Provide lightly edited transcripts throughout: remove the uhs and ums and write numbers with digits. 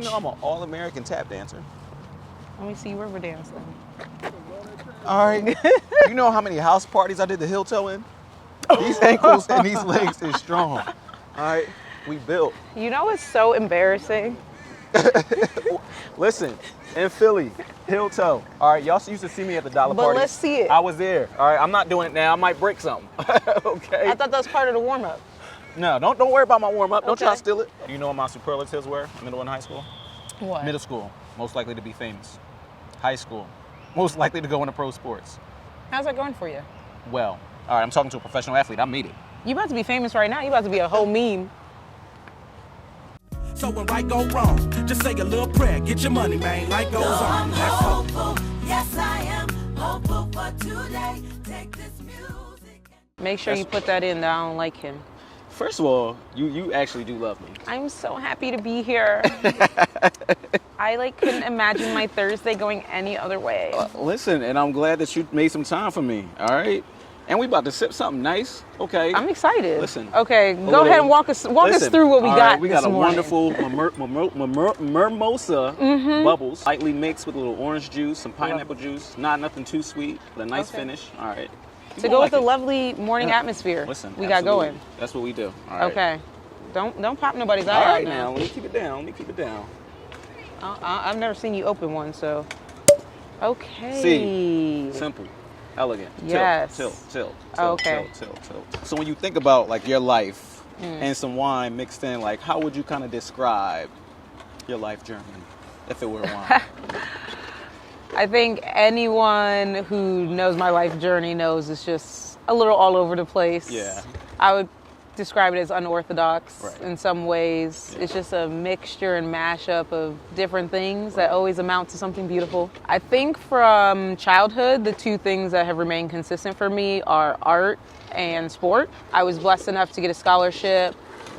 know I'm an all-American tap dancer? Let me see you river dancing. All right. You know how many house parties I did the heel toe in? These ankles and these legs is strong. All right. We built. You know what's so embarrassing? Listen, in Philly, heel toe. All right, y'all used to see me at the dollar But parties. let's see it. I was there. All right, I'm not doing it now. I might break something. Okay. I thought that was part of the warm-up. No, don't worry about my warm up. Don't try Okay. to steal it. You know what my superlatives were? Middle and high school. What? Middle school, most likely to be famous. High school, most likely to go into pro sports. How's that going for you? Well, all right, I'm talking to a professional athlete. I made it. You about to be famous right now. You about to be a whole meme. So when right go wrong, just say a little prayer, get your money, man. Life goes on. I'm hopeful, yes I am hopeful for today. Take this music. Make sure you put that in that I don't like him. First of all, you actually do love me. I'm so happy to be here. I couldn't imagine my Thursday going any other way. Listen, and I'm glad that you made some time for me. All right, and we about to sip something nice. Okay. I'm excited. Listen. Okay, go ahead and walk us through what we all got. Right, we got this a morning. wonderful mimosa bubbles, lightly mixed with a little orange juice, some pineapple juice. Nothing too sweet, but a nice Okay. finish. All right. You To gonna go with like the it. lovely morning atmosphere Listen, we got absolutely. going. That's what we do. All right. Okay. Don't pop nobody's eye All out right, now let me keep it down. I've never seen you open one, so. Okay. See, simple, elegant. Yes. Tilt. Okay. Tilt. So when you think about your life and some wine mixed in, how would you kind of describe your life journey if it were wine? I think anyone who knows my life journey knows it's just a little all over the place. Yeah. I would describe it as unorthodox Right. in some ways. Yeah. It's just a mixture and mashup of different things that always amount to something beautiful. I think from childhood, the two things that have remained consistent for me are art and sport. I was blessed enough to get a scholarship,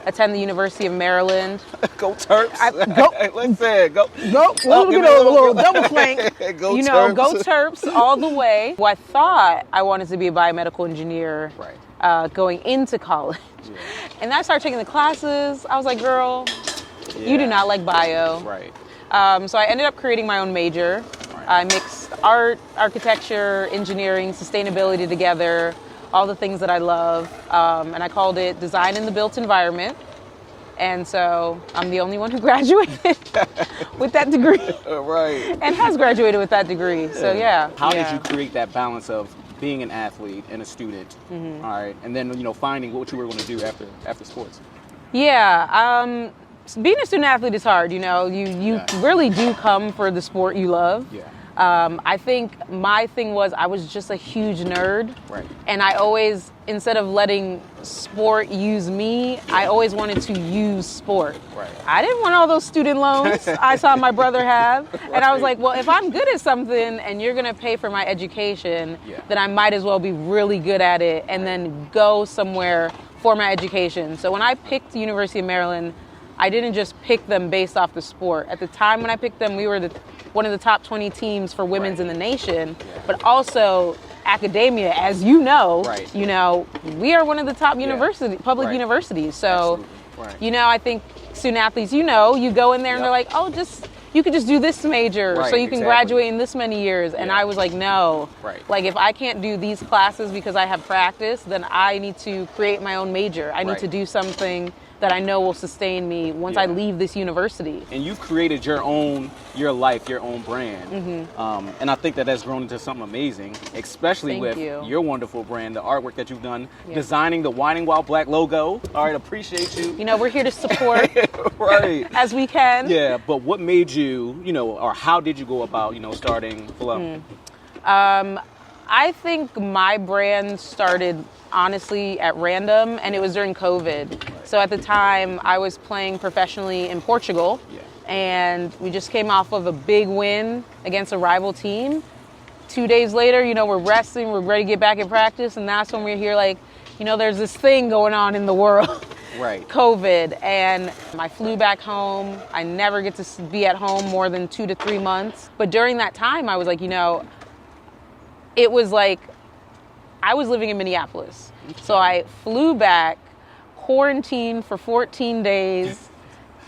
attend the University of Maryland. Go Terps. Go- Listen, go. Go, Oh, we'll give get me a little double flank. Go Go Terps. Terps all the way. Well, I thought I wanted to be a biomedical engineer Right. going into college. Yeah. And then I started taking the classes. I was like, girl, you do Yeah. not like bio. Right. So I ended up creating my own major. Right. I mixed art, architecture, engineering, sustainability together, all the things that I love. And I called it Design in the Built Environment. And so I'm the only one who graduated with that degree Right. and has graduated with that degree. So yeah. How yeah. did you create that balance of being an athlete and a student? Mm-hmm. All right, and then finding what you were going to do after sports. Yeah, being a student athlete is hard. You Yeah. really do come for the sport you love. Yeah. I think my thing was I was just a huge nerd. Right. And I always, instead of letting sport use me, I always wanted to use sport. Right. I didn't want all those student loans I saw my brother have. And I was like, well, if I'm good at something and you're going to pay for my education, Yeah. then I might as well be really good at it and then go somewhere for my education. So when I picked the University of Maryland, I didn't just pick them based off the sport. At the time when I picked them, we were one of the top 20 teams for women's in the nation, but also academia, as you know, Right. we are one of the top public Right. universities. So, Absolutely. Right. I think student athletes, you go in there and Yep. they're like, oh, you could just do this major Right, so you can exactly. graduate in this many years. And Yeah. I was like, no. Right. If I can't do these classes because I have practice, then I need to create my own major. I need Right. to do something that I know will sustain me once I Yeah. leave this university. And you've created your life, your own brand. Mm-hmm. And I think that has grown into something amazing, especially Thank with you. your wonderful brand, the artwork that you've done, Yeah. designing the Whining Wild Black logo. All right, appreciate you. We're here to support Right. as we can. Yeah, but what made you, or how did you go about, starting Fola? I think my brand started honestly at random, and it was during COVID. So at the time, I was playing professionally in Portugal, Yeah. and we just came off of a big win against a rival team. 2 days later, we're resting, we're ready to get back in practice, and that's when we're here there's this thing going on in the world. Right. COVID, and I flew back home. I never get to be at home more than 2 to 3 months. But during that time, I was like, it was like I was living in Minneapolis. So I flew back, quarantined for 14 days,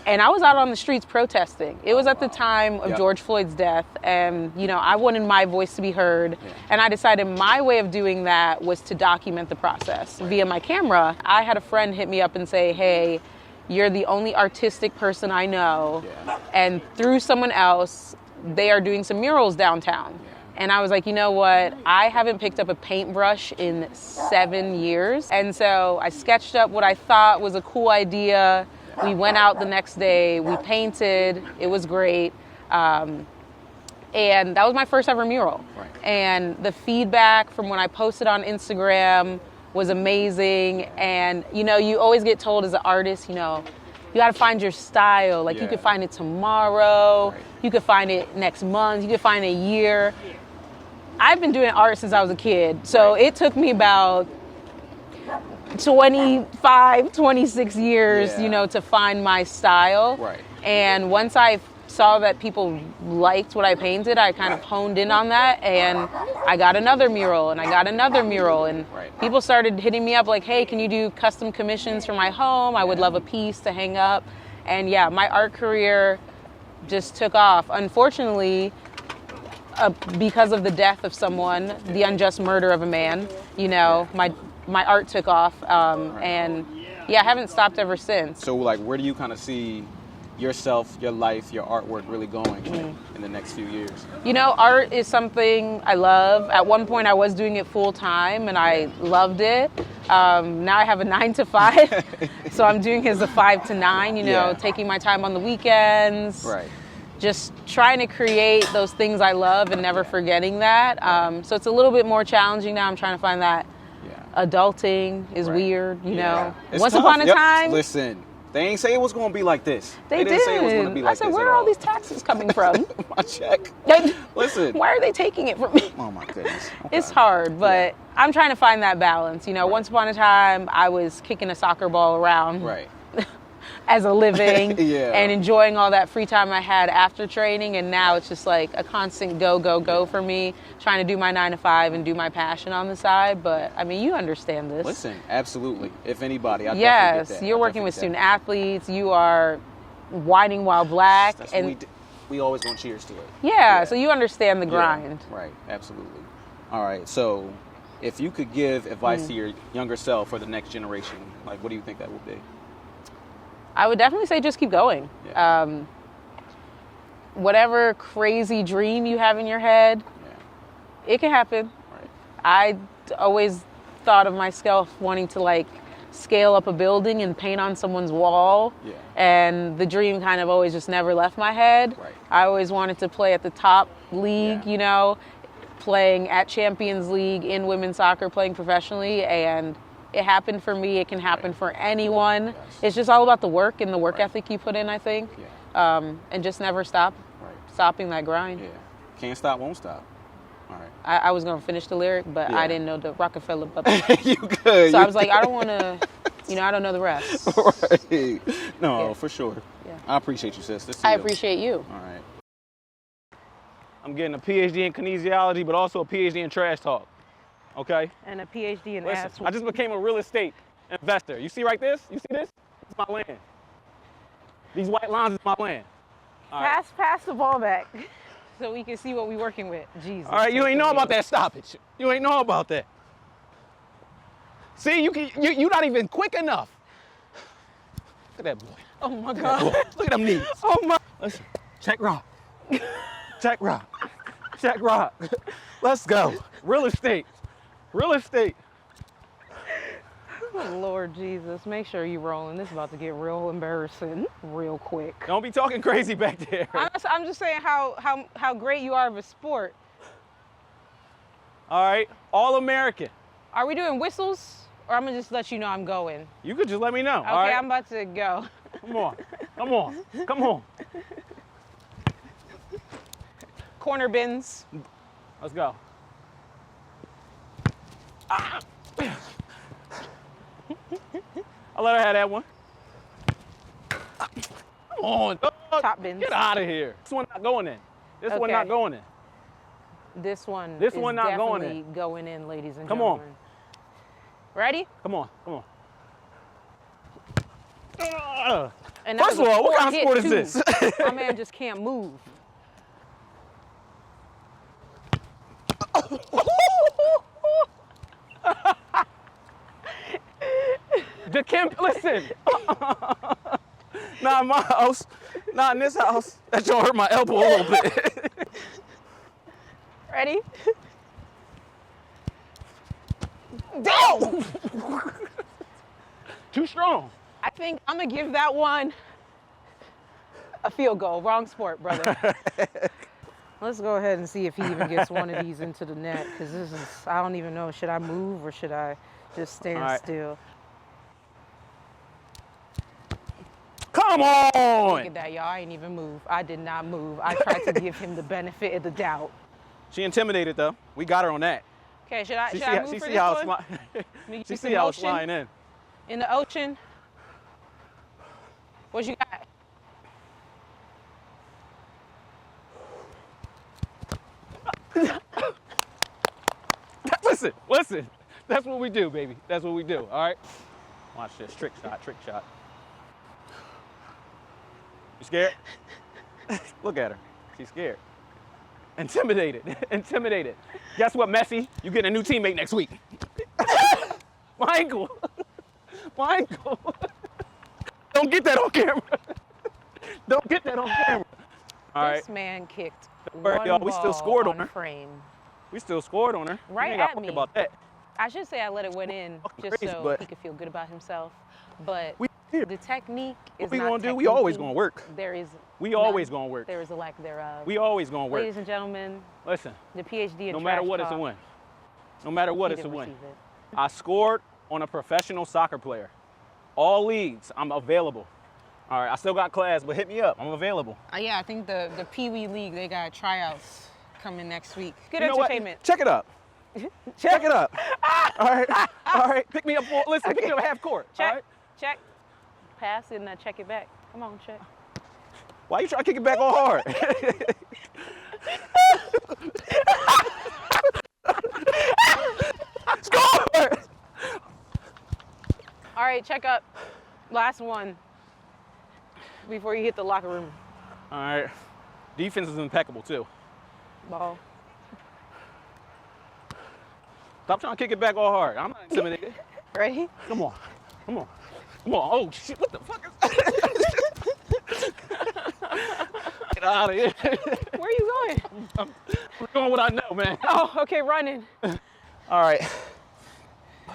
And I was out on the streets protesting. It was at the time of Yep. George Floyd's death. And, you know, I wanted my voice to be heard. Yeah. And I decided my way of doing that was to document the process via my camera. I had a friend hit me up and say, hey, you're the only artistic person I know. Yeah. And through someone else, they are doing some murals downtown. And I was like, you know what? I haven't picked up a paintbrush in 7 years. And so I sketched up what I thought was a cool idea. We went out the next day, we painted, it was great. And that was my first ever mural. Right. And the feedback from when I posted on Instagram was amazing. And, you know, you always get told as an artist, you know, you got to find your style. Like, you Yeah. could find it tomorrow, Right. you could find it next month, you could find it a year. I've been doing art since I was a kid, so it took me about 25, 26 years, Yeah. you know, to find my style. Right. And once I saw that people liked what I painted, I kind of honed in on that, and I got another mural, and I got another mural, and Right. people started hitting me up like, hey, can you do custom commissions for my home? I would love a piece to hang up. And yeah, my art career just took off. Unfortunately, because of the death of someone, the unjust murder of a man, you know, my art took off, and yeah, I haven't stopped ever since. So, like, where do you kind of see yourself, your life, your artwork really going in the next few years? You know, art is something I love. At one point, I was doing it full time, and I loved it. Now I have a 9 to 5, so I'm doing it as a 5 to 9. You know, Yeah. taking my time on the weekends. Right. Just trying to create those things I love and never forgetting that. So it's a little bit more challenging now. I'm trying to find that adulting is Right. weird, you know. It's Once tough. upon a Yep. time, Listen, they ain't say it was going to be like this. they didn't say it was going to did. be like I said, this where at are all these taxes coming from? My check. Listen. Why are they taking it from me? Oh, my goodness. It's Okay. hard, but I'm trying to find that balance. You know, once upon a time, I was kicking a soccer ball around Right. as a living Yeah. and enjoying all that free time I had after training. And now it's just like a constant go, go, go for me, trying to do my 9 to 5 and do my passion on the side. But I mean, you understand this. Listen, absolutely. If anybody, I definitely Yes, get that. you're I working with definitely student athletes. You are whining while black. That's and what we always gonna cheers to it. yeah, so you understand the Yeah, grind. right, absolutely. All right, so if you could give advice to your younger self for the next generation, like, what do you think that would be? I would definitely say just keep going. Yeah. Whatever crazy dream you have in your head, Yeah, it can happen. right. I always thought of myself wanting to like scale up a building and paint on someone's wall. Yeah. And the dream kind of always just never left my head. Right. I always wanted to play at the top league, Yeah. you know, playing at Champions League in women's soccer, playing professionally, and it happened for me. It can happen for anyone. Yes. It's just all about the work and the work Right. ethic you put in, I think. Yeah. And just never stop Right. stopping that grind. Yeah. Can't stop, won't stop. All right. I was going to finish the lyric, but Yeah. I didn't know the Rockefeller bubble. You good. So I was like, I don't want to, you know, I don't know the rest. Right. No, Yeah. for sure. Yeah. I appreciate you, sis. This I is- appreciate you. All right. I'm getting a PhD in kinesiology, but also a PhD in trash talk. Okay? And a PhD in Listen, I just became a real estate investor. You see right this? You see this? It's my land. These white lines is my land. All right. Pass the ball back so we can see what we're working with. Jesus. All right, you ain't know about that stoppage. You ain't know about that. See, you're not even quick enough. Look at that boy. Oh my God. Look at them knees. Oh my. Listen, check rock. Check rock. Check rock. Let's go. Real estate. Real estate. Oh, Lord Jesus. Make sure you're rolling. This is about to get real embarrassing real quick. Don't be talking crazy back there. I'm just saying how great you are of a sport. All right, all American. Are we doing whistles? Or I'm going to just let you know I'm going. You could just let me know. Okay, all right? I'm about to go. Come on. Come on. Come on. Corner bins. Let's go. Ah. I'll let her have that one. Come on, dog. Top bins. Get out of here. This one not going in. This one Okay. not going in. This one This is one not going definitely going in, ladies and Come on. gentlemen. Ready? Come on, come on. And that First of was a all, what poor kind of sport hit, is too. this? My man just can't move. Kim, listen. Not in my house. Not in this house. That y'all hurt my elbow a little bit. Ready? Damn! Too strong. I think I'm gonna give that one a field goal. Wrong sport, brother. Let's go ahead and see if he even gets one of these into the net, because this is, I don't even know, should I move or should I just stand All right. still? Come Look on. at that, y'all. I ain't even move. I did not move. I tried to give him the benefit of the doubt. She intimidated though. We got her on that. Okay, should I She move see for how this it's one? she see how it's flying in. In the ocean? What you got? Listen. That's what we do, baby. That's what we do, all right? Watch this, trick shot. You scared? Look at her, she's scared. Intimidated. Guess what, Messi? You get a new teammate next week. My ankle. Don't get that on camera. All right. This man kicked worry, one y'all, we still ball scored on her. frame. We still scored on her. Right We ain't gotta at worry me. about that. I should say I let it went in just crazy, so but- he could feel good about himself. But We here. the technique is What we not gonna do? We always technique-y. gonna work. There is We none. always gonna work. There is a lack thereof. We always gonna work. Ladies and gentlemen, Listen, the PhD in no matter trash what, it's a talk, win. No matter what, he it's a didn't win. receive it. I scored on a professional soccer player. All leagues, I'm available. All right, I still got class, but hit me up. I'm available. Yeah, I think the Pee Wee League, they got tryouts coming next week. Good You know what? entertainment. Check it up. Check it up. All right. Pick me up. Pick me up half court. Check, All right. check, pass, and check it back. Come on, check. Why you trying to kick it back all hard? Score! All right, check up. Last one before you hit the locker room. All right. Defense is impeccable too. Ball. Stop trying to kick it back all hard. I'm not intimidated. Ready? Come on. Oh shit! What the fuck is? Get out of here. Where are you going? I'm doing what I know, man. Oh, okay, running. All right.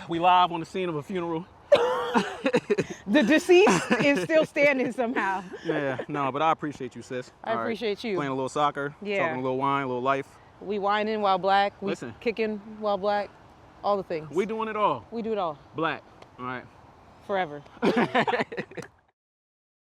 We live on the scene of a funeral. The deceased is still standing somehow. Yeah, no, but I appreciate you, sis. I All right. appreciate you. Playing a little soccer, Yeah. talking a little wine, a little life. We whining while black. We Listen. kicking while black. All the things. We doing it all. We do it all Black. All right. forever.